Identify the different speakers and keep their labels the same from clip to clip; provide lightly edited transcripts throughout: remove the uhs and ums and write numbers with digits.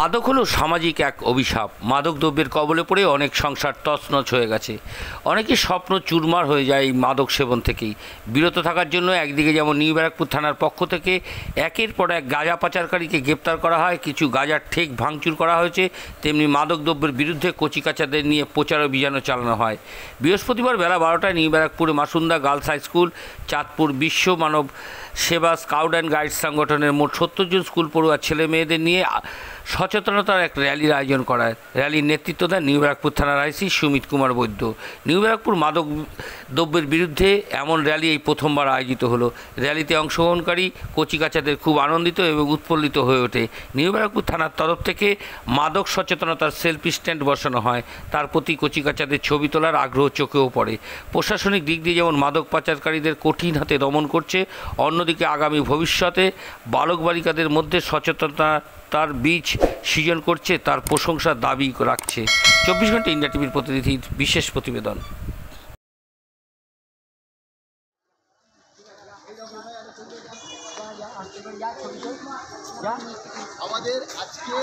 Speaker 1: মাদক হলো সামাজিক এক অভিশাপ। মাদক দ্রব্যের কবলে পড়ে অনেক সংসার তছনছ হয়ে গেছে। অনেকের স্বপ্ন চুরমার হয়ে যায় এই মাদক সেবন থেকেই। বিরত থাকার জন্য একদিকে যেমন নিউ ব্যারাকপুর থানার পক্ষ থেকে একের পর এক গাঁজা পাচারকারীকে গ্রেপ্তার করা হয়, কিছু গাঁজার ঠেক ভাঙচুর করা হয়েছে, তেমনি মাদক দ্রব্যের বিরুদ্ধে কচিকাচাদের নিয়ে প্রচার অভিযানও চালানো হয়। বৃহস্পতিবার বেলা 12টায় নিউ ব্যারাকপুরে Masunda girls high school, Chandpur বিশ্ব মানব সেবা স্কাউট অ্যান্ড গাইডস সংগঠনের মোট 70 জন স্কুল পড়ুয়া ছেলে মেয়েদের নিয়ে সচেতনতার এক র্যালির আয়োজন করায়। র্যালির নেতৃত্ব দেন নিউ ব্যারাকপুর থানার আইসি সুমিত কুমার বৈদ্য। নিউ ব্যারাকপুর মাদক দ্রব্যের বিরুদ্ধে এমন র্যালি এই প্রথমবার আয়োজিত হলো। র্যালিতে অংশগ্রহণকারী কচিকাচাদের খুব আনন্দিত এবং উৎফুল্লিত হয়ে ওঠে। নিউ ব্যারাকপুর থানার তরফ থেকে মাদক সচেতনতার সেলফি স্ট্যান্ড বসানো হয়। তার প্রতি কচিকাচাদের ছবি তোলার আগ্রহ চোখেও পড়ে। প্রশাসনিক দিক দিয়ে যেমন মাদক পাচারকারীদের কঠিন হাতে দমন করছে, অন্যদিকে আগামী ভবিষ্যতে বালক বালিকাদের মধ্যে সচেতনতার বীজ সৃজন করছে, তার প্রশংসার দাবি রাখছে। 24 ঘন্টা ইন্ডিয়া টিভির প্রতিনিধির বিশেষ প্রতিবেদন।
Speaker 2: আমাদের আজকে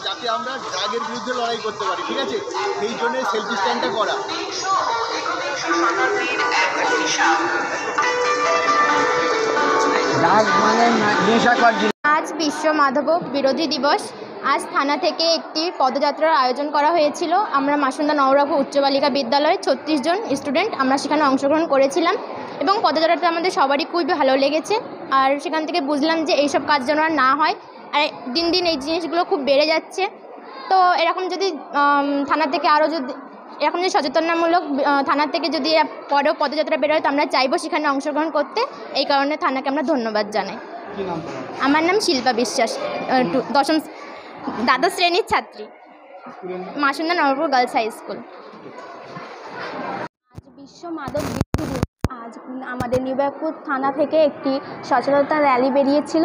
Speaker 2: যাতে আমরা ড্রাগের বিরুদ্ধে লড়াই করতে পারি, ঠিক আছে, সেই জন্য সেলফি স্ট্যান্ডটা করা।
Speaker 3: আজ বিশ্ব মাদক বিরোধী দিবস। আজ থানা থেকে একটি পদযাত্রার আয়োজন করা হয়েছিল। আমরা মাসুন্দা নবরূপা উচ্চ বালিকা বিদ্যালয়ের 36 জন স্টুডেন্ট আমরা সেখানে অংশগ্রহণ করেছিলাম এবং পদযাত্রাটা আমাদের সবারই খুবই ভালো লেগেছে। আর সেখান থেকে বুঝলাম যে এইসব কাজ যেন আর না হয়, আর দিন দিন এই জিনিসগুলো খুব বেড়ে যাচ্ছে। তো এরকম যদি থানা থেকে আরও যদি এরকম যদি সচেতনমূলক থানা থেকে যদি পরেও পদযাত্রা বেরোয়, তো আমরা চাইবো সেখানে অংশগ্রহণ করতে। এই কারণে থানাকে আমরা ধন্যবাদ জানাই। আমার নাম শিল্পা বিশ্বাস, দ্বাদশ শ্রেণীর ছাত্রী, Masunda Nabarupa girls high school.
Speaker 4: আজ বিশ্ব মাদক বিরোধী দিবস। আজ আমাদের নিউ ব্যারাকপুর থানা থেকে একটি সচেতনতা র্যালি বেরিয়েছিল।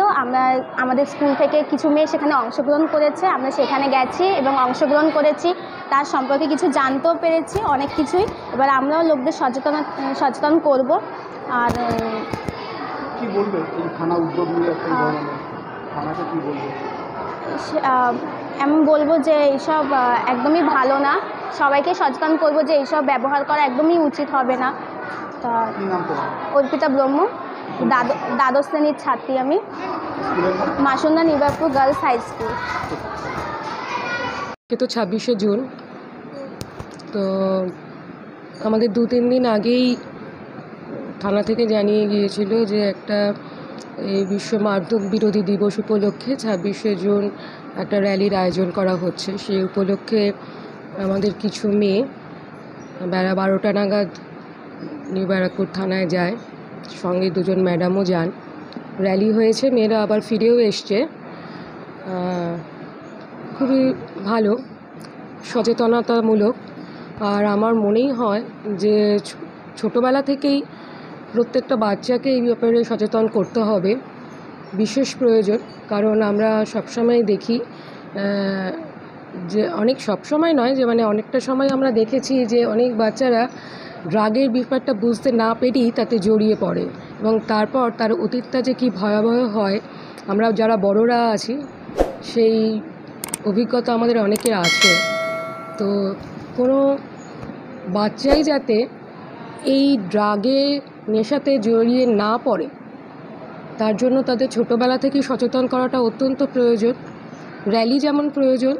Speaker 4: আমাদের স্কুল থেকে কিছু মেয়ে সেখানে অংশগ্রহণ করেছে। আমরা সেখানে গেছি এবং অংশগ্রহণ করেছি, তার সম্পর্কে কিছু জানতেও পেরেছি অনেক কিছুই। এবার আমরাও লোকদের সচেতন করব। আর
Speaker 2: কি বলবে এই থানা উদ্যোগ নিয়ে? থানাকে কি বলবে?
Speaker 4: এমন বলবো যে এইসব একদমই ভালো না। সবাইকে সচেতন করবো যে এইসব ব্যবহার করা একদমই উচিত হবে না। তা অর্পিতা ব্রহ্ম, দ্বাদশ শ্রেণীর ছাত্রী আমি, Masunda new Barrackpore girls high school.
Speaker 5: তো 26শে জুন, তো আমাদের 2-3 দিন আগেই থানা থেকে জানিয়ে গিয়েছিল যে একটা এই বিশ্ব মাদক বিরোধী দিবস উপলক্ষে 26শে জুন একটা র্যালির আয়োজন করা হচ্ছে। সেই উপলক্ষে আমাদের কিছু মেয়ে বেলা 12টা নাগাদ নিউ ব্যারাকপুর থানায় যায়, সঙ্গে 2 জন ম্যাডামও যান। র্যালি হয়েছে, মেয়েরা আবার ফিরেও এসছে। খুবই ভালো, সচেতনতামূলক। আর আমার মনেই হয় যে ছোটোবেলা থেকেই প্রত্যেকটা বাচ্চাকে এই ব্যাপারে সচেতন করতে হবে, বিশেষ প্রয়োজন। কারণ আমরা সবসময় দেখি যে সবসময় নয়, যে অনেকটা সময় আমরা দেখেছি যে অনেক বাচ্চারা ড্রাগের ব্যাপারটা বুঝতে না পেরেই তাতে জড়িয়ে পড়ে এবং তারপর তার অতীতটা যে কী ভয়াবহ হয়, আমরা যারা বড়রা আছি সেই অভিজ্ঞতা আমাদের অনেকের আছে। তো কোনো বাচ্চাই যাতে এই ড্রাগে নেশাতে জড়িয়ে না পড়ে, তার জন্য তাদের ছোটোবেলা থেকেই সচেতন করাটা অত্যন্ত প্রয়োজন। র্যালি যেমন প্রয়োজন,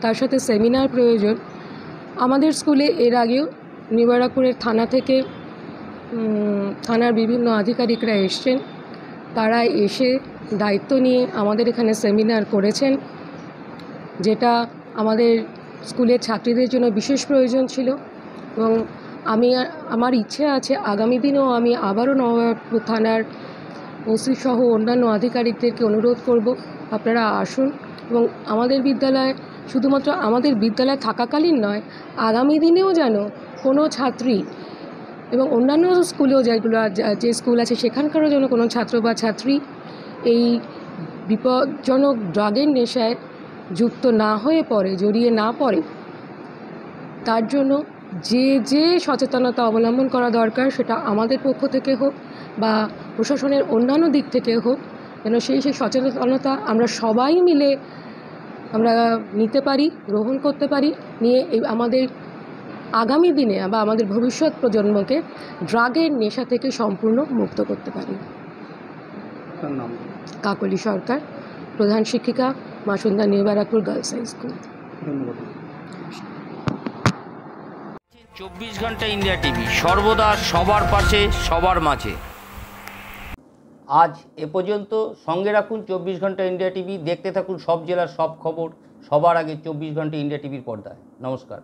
Speaker 5: তার সাথে সেমিনার প্রয়োজন। আমাদের স্কুলে এর আগেও নিউ ব্যারাকপুরের থানা থেকে থানার বিভিন্ন আধিকারিকরা এসছেন, তারা এসে দায়িত্ব নিয়ে আমাদের এখানে সেমিনার করেছেন, যেটা আমাদের স্কুলের ছাত্রীদের জন্য বিশেষ প্রয়োজন ছিল। এবং আমার ইচ্ছে আছে আগামী দিনেও আমি আবারও নবরূপা থানার ওসি সহ অন্যান্য আধিকারিকদেরকে অনুরোধ করব, আপনারা আসুন এবং আমাদের বিদ্যালয়ে, শুধুমাত্র আমাদের বিদ্যালয়ে থাকাকালীন নয়, আগামী দিনেও যেন কোনো ছাত্রী এবং অন্যান্য স্কুলেও যে স্কুল আছে সেখানকারও যেন কোনো ছাত্র বা ছাত্রী এই বিপজ্জনক ড্রাগের নেশায় যুক্ত না হয়ে পড়ে, জড়িয়ে না পড়ে। তার জন্য যে সচেতনতা অবলম্বন করা দরকার, সেটা আমাদের পক্ষ থেকে হোক বা প্রশাসনের অন্যান্য দিক থেকে হোক, যেন সেই সচেতনতা আমরা সবাই মিলে আমরা নিতে পারি, গ্রহণ করতে পারি, নিয়ে আমাদের আগামী দিনে বা আমাদের ভবিষ্যৎ প্রজন্মকে ড্রাগের নেশা থেকে সম্পূর্ণ মুক্ত করতে পারি। কাকলি সরকার, প্রধান শিক্ষিকা, Masunda new Barrackpore girls high school.
Speaker 2: ধন্যবাদ।
Speaker 1: 24 ঘন্টা ইন্ডিয়া টিভি, সর্বদা সবার পাশে, সবার মাঝে। আজ এ পর্যন্ত। সঙ্গে রাখুন 24 ঘন্টা ইন্ডিয়া টিভি। দেখতে থাকুন সব জেলার সব খবর সবার আগে 24 ঘন্টা ইন্ডিয়া টিভির পর্দায়। নমস্কার।